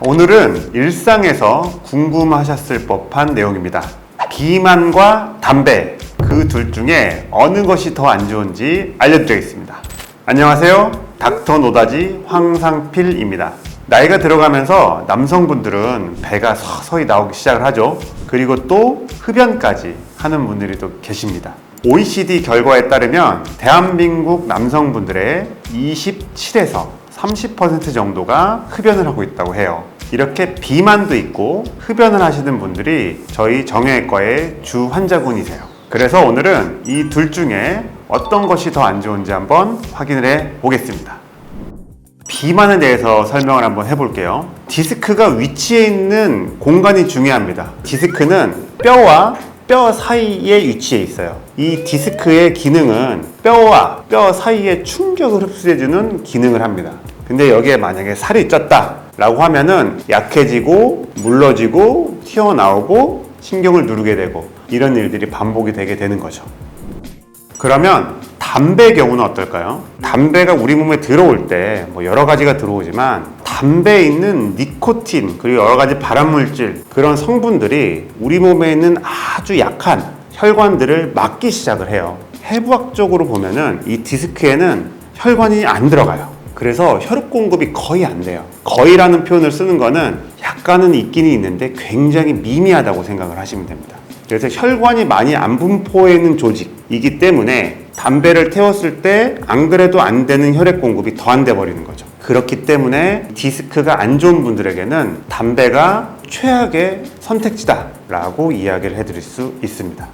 오늘은 일상에서 궁금하셨을 법한 내용입니다. 비만과 담배, 그 둘 중에 어느 것이 더 안 좋은지 알려드리겠습니다. 안녕하세요. 닥터 노다지 황상필입니다. 나이가 들어가면서 남성분들은 배가 서서히 나오기 시작을 하죠. 그리고 또 흡연까지 하는 분들이 또 계십니다. OECD 결과에 따르면 대한민국 남성분들의 27에서 30% 정도가 흡연을 하고 있다고 해요. 이렇게 비만도 있고 흡연을 하시는 분들이 저희 정형외과의 주 환자군이세요. 그래서 오늘은 이 둘 중에 어떤 것이 더 안 좋은지 한번 확인을 해 보겠습니다. 비만에 대해서 설명을 한번 해볼게요. 디스크가 위치해 있는 공간이 중요합니다. 디스크는 뼈와 뼈 사이에 위치해 있어요. 이 디스크의 기능은 뼈와 뼈 사이에 충격을 흡수해주는 기능을 합니다. 근데 여기에 만약에 살이 쪘다 라고 하면은 약해지고 물러지고 튀어나오고 신경을 누르게 되고 이런 일들이 반복이 되게 되는 거죠. 그러면 담배의 경우는 어떨까요? 담배가 우리 몸에 들어올 때 뭐 여러 가지가 들어오지만 담배에 있는 니코틴 그리고 여러 가지 발암물질 그런 성분들이 우리 몸에 있는 아주 약한 혈관들을 막기 시작을 해요. 해부학적으로 보면은 이 디스크에는 혈관이 안 들어가요. 그래서 혈액 공급이 거의 안 돼요. 거의라는 표현을 쓰는 거는 약간은 있긴 있는데 굉장히 미미하다고 생각을 하시면 됩니다. 그래서 혈관이 많이 안 분포해 있는 조직이기 때문에 담배를 태웠을 때 안 그래도 안 되는 혈액 공급이 더 안 돼 버리는 거죠. 그렇기 때문에 디스크가 안 좋은 분들에게는 담배가 최악의 선택지다 라고 이야기를 해드릴 수 있습니다.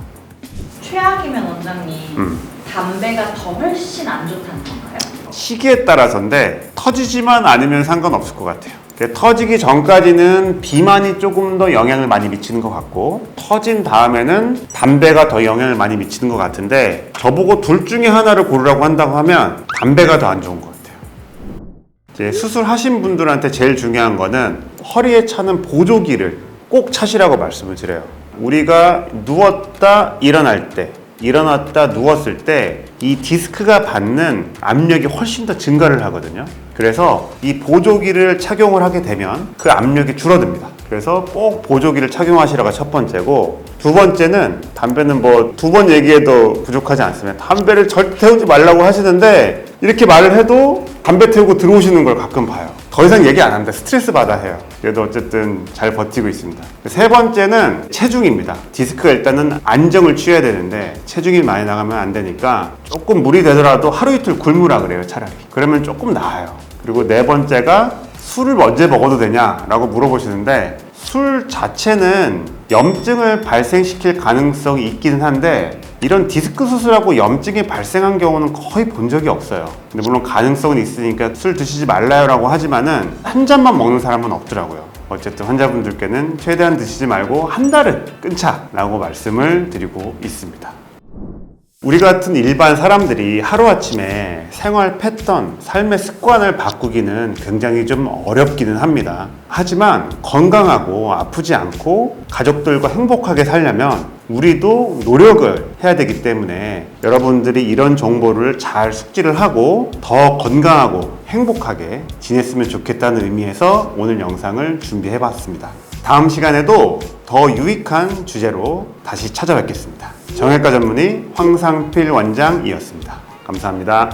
최악이면 원장님 담배가 더 훨씬 안 좋다는 건가요? 시기에 따라서인데 터지지만 않으면 상관없을 것 같아요. 터지기 전까지는 비만이 조금 더 영향을 많이 미치는 것 같고 터진 다음에는 담배가 더 영향을 많이 미치는 것 같은데 저보고 둘 중에 하나를 고르라고 한다고 하면 담배가 더 안 좋은 것 같아요. 이제 수술하신 분들한테 제일 중요한 거는 허리에 차는 보조기를 꼭 차시라고 말씀을 드려요. 우리가 누웠다 일어날 때 일어났다 누웠을 때 이 디스크가 받는 압력이 훨씬 더 증가를 하거든요. 그래서 이 보조기를 착용을 하게 되면 그 압력이 줄어듭니다. 그래서 꼭 보조기를 착용하시라가 첫 번째고, 두 번째는 담배는 뭐 두 번 얘기해도 부족하지 않습니다. 담배를 절대 태우지 말라고 하시는데 이렇게 말을 해도 담배 태우고 들어오시는 걸 가끔 봐요. 더 이상 얘기 안 합니다. 스트레스 받아 해요. 그래도 어쨌든 잘 버티고 있습니다. 세 번째는 체중입니다. 디스크가 일단은 안정을 취해야 되는데 체중이 많이 나가면 안 되니까 조금 무리 되더라도 하루 이틀 굶으라 그래요. 차라리. 그러면 조금 나아요. 그리고 네 번째가 술을 언제 먹어도 되냐라고 물어보시는데 술 자체는 염증을 발생시킬 가능성이 있기는 한데 이런 디스크 수술하고 염증이 발생한 경우는 거의 본 적이 없어요. 근데 물론 가능성은 있으니까 술 드시지 말라요라고 하지만은 한 잔만 먹는 사람은 없더라고요. 어쨌든 환자분들께는 최대한 드시지 말고 한 달은 끊자라고 말씀을 드리고 있습니다. 우리 같은 일반 사람들이 하루아침에 생활 패턴, 삶의 습관을 바꾸기는 굉장히 좀 어렵기는 합니다. 하지만 건강하고 아프지 않고 가족들과 행복하게 살려면 우리도 노력을 해야 되기 때문에 여러분들이 이런 정보를 잘 숙지를 하고 더 건강하고 행복하게 지냈으면 좋겠다는 의미에서 오늘 영상을 준비해 봤습니다. 다음 시간에도 더 유익한 주제로 다시 찾아뵙겠습니다. 정형외과 전문의 황상필 원장이었습니다. 감사합니다.